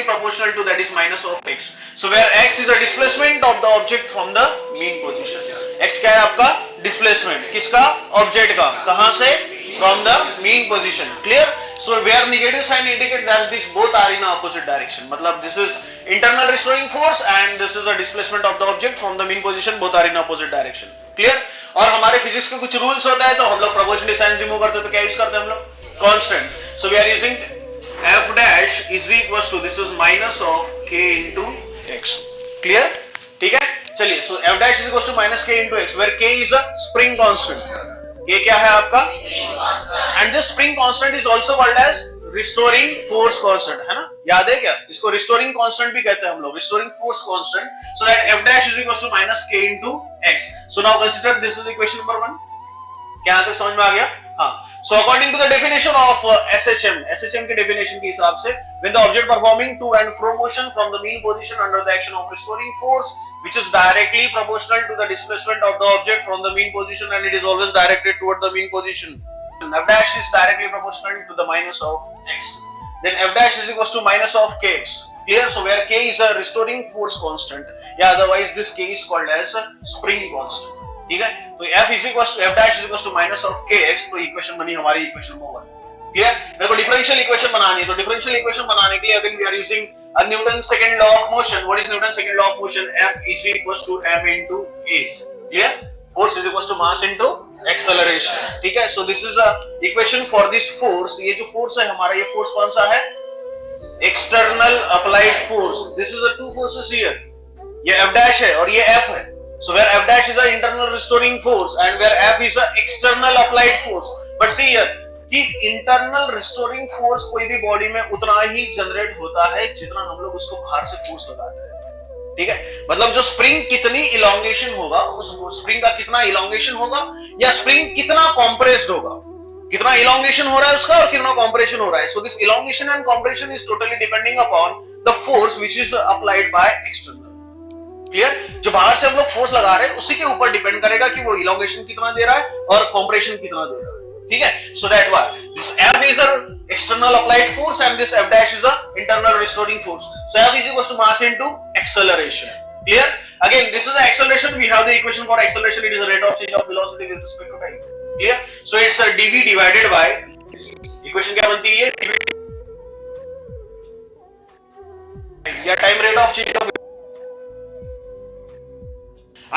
directly proportional to, that is minus of x. So where x is a displacement of the object from the mean position. x क्या है आपका? Displacement. किसका? Object का. कहां से? From the mean position. Clear? So where negative sign indicate that these both are in opposite direction. मतलब this is internal restoring force and this is a displacement of the object from the mean position. Both are in opposite direction. Clear? और हमारे physics के कुछ rules होता है, तो हम लोग प्रोपोर्शनल साइन रिमूव करते हैं तो क्या यूज करते हैं हम लोग? Constant. So we are using f dash is equals to, this is minus of k into x. Clear? ठीक है, चलिए. सो f dash is equals to minus k into x, where k is a spring constant. k क्या है आपका? And this spring constant is also called as restoring force constant, है ना? याद है क्या? इसको restoring constant भी कहते हैं हम लोग, restoring force constant. So that f dash is equals to minus k into x. So now consider this is equation number 1. क्या यहाँ तक समझ में आ गया? हाँ. So according to the definition of SHM के definition के हिसाब से, when the object performing to and fro motion from the mean position under the action of restoring force, which is directly proportional to the displacement of the object from the mean position, and it is always directed toward the mean position. F dash is directly proportional to the minus of x. Then f dash is equals to minus of kx. Clear? So where k is a restoring force constant, yeah, otherwise this k is called as a spring constant. ठीक है, तो f is equals to f dash is equals to minus of kx. तो equation बनी हमारी equation number 1. Clear? मेरे को differential equation बनानी है, तो डिफरेंशियल इक्वेशन बनाने के लिए अगर we are using a Newton second law of motion. What is Newton second law of motion? f is equals to m into a. Clear? Force is equals to mass into acceleration. ठीक है, so this is a equation for this force. ये जो force है हमारा, ये force कौन सा है? External applied force. This is the two forces here. ये f dash है और ये f है. So where f dash is a internal restoring force and where f is a external applied force. But see here कि internal restoring force कोई भी body में उतना ही जनरेट होता है जितना हम लोग उसको बाहर से फोर्स लगाते हैं. ठीक है, मतलब जो स्प्रिंग कितनी इलोंगेशन होगा, उस स्प्रिंग का कितना इलोंगेशन होगा या स्प्रिंग कितना कॉम्प्रेस्ड होगा, कितना इलोंगेशन हो रहा है उसका और कितना कॉम्प्रेशन हो रहा है. So this elongation and compression is totally depending upon the force which is applied by external. Clear? जो बाहर से हम लोग फोर्स लगा रहे हैं उसी के ऊपर डिपेंड करेगा कि वो इलोंगेशन कितना दे रहा है और कॉम्प्रेशन कितना दे रहा है. ठीक है, so that why this f is an external applied force and this f dash is a internal restoring force. So f is equals to mass into acceleration. Clear? Again, this is the acceleration. We have the equation for acceleration. It is the rate of change of velocity with respect to time. Clear? So it's a dv divided by, equation क्या बनती है? या time rate of change of.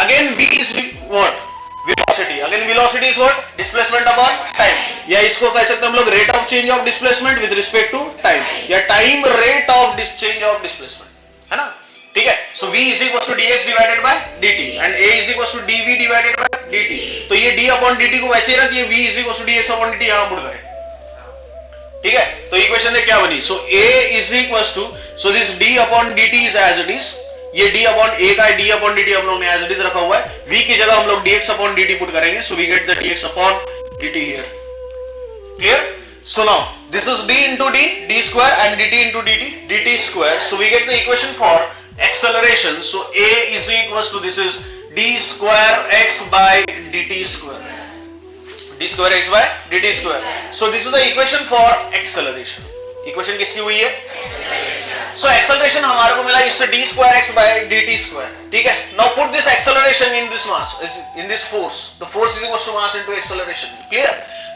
Again v is what? Velocity. Again velocity is what? Displacement upon time. या इसको कह सकते हैं हम लोग rate of change of displacement with respect to time, या time rate of change of displacement, है ना? ठीक है, so v is equals to dx divided by dt and a is equals to dv divided by dt. तो ये d upon dt को वैसे ही रखिए, v is equals to dx upon dt यहाँ पुट करें. ठीक है, तो इक्वेशन क्या बनी? so a is equals to, so this d upon dt is as it is. ये d अपॉन a का d अपॉन dt हम लोग ने एज इट इज रखा हुआ है. v की जगह हम लोग dx अपॉन dt पुट करेंगे, so we get the dx upon dt here. Clear? So now this is d into d square and dt into dt square. So we get the equation for acceleration. So a is equals to, this is d square x by dt square. d square x by dt square. So this is the equation for acceleration. Equation किसकी हुई है? So acceleration हमारे को मिला इससे d square x by dt square. ठीक है, now put this acceleration in this mass, in this force. The force is equals to mass into acceleration. Clear?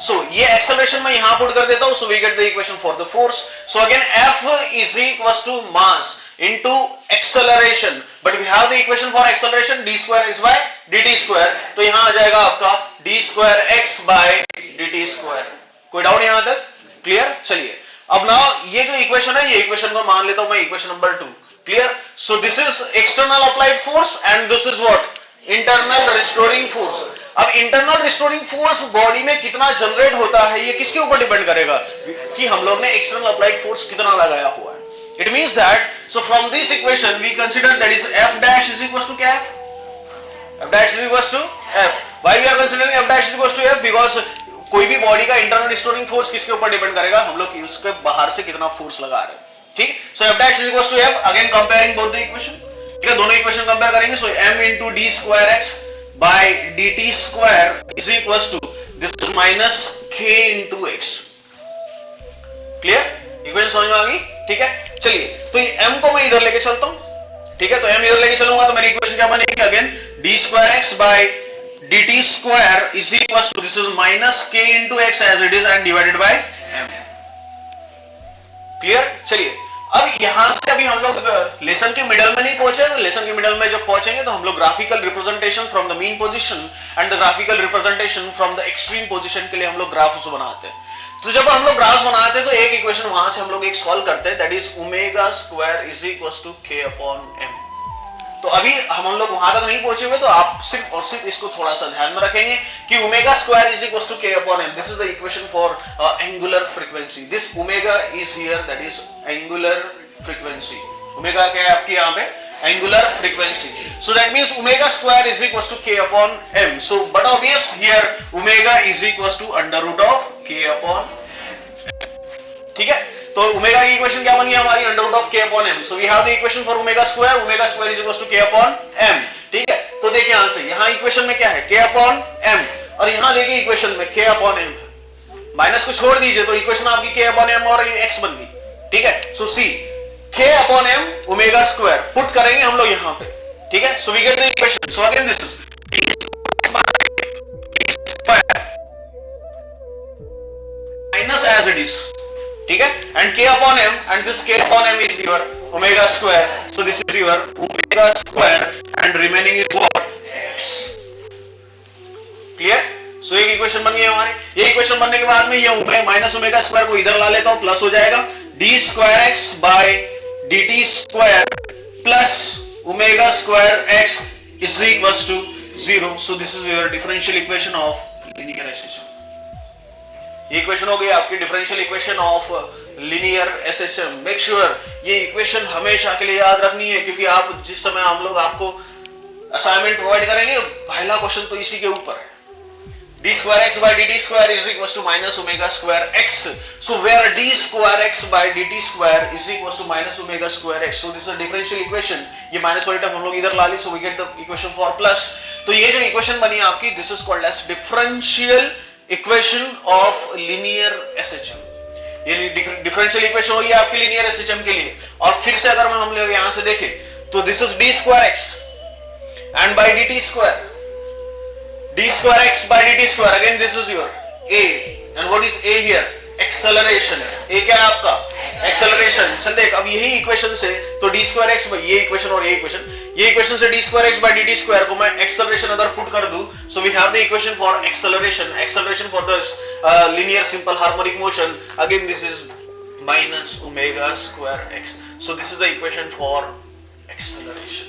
So ये acceleration मैं यहाँ put कर देता हूँ, so we get the equation for the force. So again f is equals to mass into acceleration, but we have the equation for acceleration d square x by dt square. तो यहाँ आ जाएगा आपका d square x by dt square. कोई doubt यहाँ तक? Clear? चलिए अब ना ये जो इक्वेशन है, ये इक्वेशन को मान लेता हूं मैं equation number 2. Clear? So this is external applied force and this is what? Internal restoring force. अब इंटरनल रिस्टोरिंग फोर्स बॉडी में कितना जनरेट होता है ये किसके ऊपर डिपेंड करेगा? कि हम लोग ने एक्सटर्नल अप्लाइड फोर्स कितना लगाया हुआ है. It means that, so from this equation we consider that is f dash is equals to क्या है? f dash is equals to f. Why we are considering f dash is equals to f? Because कोई भी body का internal restoring force किसके ऊपर depend करेगा? हम लोग उसके बाहर से कितना फोर्स लगा रहे हैं. ठीक, सो f dash is equals to f. Again comparing both the equation. ठीक है, दोनों इक्वेशन कंपेयर करेंगे. सो m into d square x by dt square is equals to, this is minus k into x. Clear? Equation समझ में आ गई? ठीक है, चलिए तो ये m को मैं इधर लेके चलता हूं, ठीक है, तो m इधर लेके चलूंगा तो मेरी इक्वेशन क्या बनेगी again, d square X by dt square is equal to this is minus k into X as it is and divided by m। Clear? चलिए अब यहां से अभी हम लोग लेसन के मिडल में नहीं पहुंचे, लेसन के मिडल में जब पहुंचेंगे तो हम लोग graphical representation from the mean position and the graphical representation from the extreme position के लिए हम लोग ग्राफ्स बनाते हैं। तो जब हम लोग ग्राफ्स बनाते हैं तो एक इक्वेशन वहां से हम लोग एक सॉल्व करते हैं, that is omega square is equal to k upon m। तो अभी हम लोग वहां तक नहीं पहुंचे हुए, तो आप सिर्फ और सिर्फ इसको थोड़ा सा ध्यान में रखेंगे कि omega square is equal to k upon m, this is the equation for angular frequency. This omega is here, that is angular frequency. Omega क्या है आपकी यहाँ पे? Angular frequency. So that means omega square is equal to k upon m। So but obvious here omega is equal to under root of k upon m। ठीक है, तो omega की equation क्या बनी है हमारी? Under root of k upon m। So we have the equation for omega square is equal to k upon m। ठीक है, तो देखिए यहां से यहां इक्वेशन में क्या है? k अपॉन m, और यहां देखिए इक्वेशन में k अपॉन m है। माइनस को छोड़ दीजिए तो इक्वेशन आपकी k अपॉन m और x बन गई। ठीक है, so see k upon m omega square put करेंगे हम लोग यहां पे। ठीक है, so we get the equation. So again this is minus as it is, ठीक है, and k upon m and this k upon m is your omega square, so this is your omega square and remaining is what? x। Clear? So एक equation बन गई हमारी। ये equation बनने के बाद में ये ओमेगा माइनस ओमेगा स्क्वायर को इधर ला लेता हूं, प्लस हो जाएगा d square x by dt square plus omega square x is equals to 0। so this is your differential equation of linear SHM। ये इक्वेशन हो गई आपकी differential equation of linear SHM. Make sure ये equation हमेशा के लिए याद रखनी है, क्योंकि आप जिस समय हम लोग आपको असाइनमेंट प्रोवाइड करेंगे पहला क्वेश्चन तो इसी के ऊपर है। d square x by dt square is equals to minus omega square x, so where d square x by dt square is equals to minus omega square x, so this is a differential equation। ये minus वाली term हम लोग इधर ला ली, so we get the equation for plus। तो ये जो equation बनी आपकी, this is called as differential equation of linear SHM. ये डिफरेंशियल इक्वेशन होगी आपकी लीनियर एसएचएम के लिए। और फिर से अगर हम लोग यहां से देखें तो this is D square X and by dt square, d square x by dt square, again this is your a, and what is a here? Acceleration. a क्या है आपका? एक्सेलरेशन। चल देख, अब यही इक्वेशन से तो d square x by ये इक्वेशन और ये इक्वेशन से d square x by dt square को मैं एक्सेलरेशन अगर पुट कर दूं, so we have the equation for acceleration for the linear simple harmonic motion, again this is minus omega square x, so this is the equation for acceleration।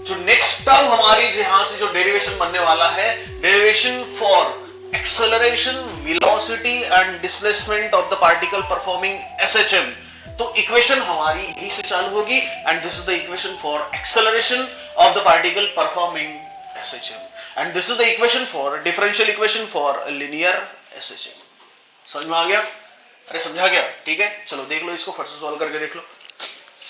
जो next term हमारी यहां से जो derivation बनने वाला है, derivation for acceleration, velocity and displacement of the particle performing SHM. तो equation हमारी यही से चालू होगी, and this is the equation for acceleration of the particle performing SHM, and this is the equation for differential equation for linear SHM. समझ में आ गया? अरे समझा गया? ठीक है, चलो देख लो इसको, फट से सॉल्व करके देख लो।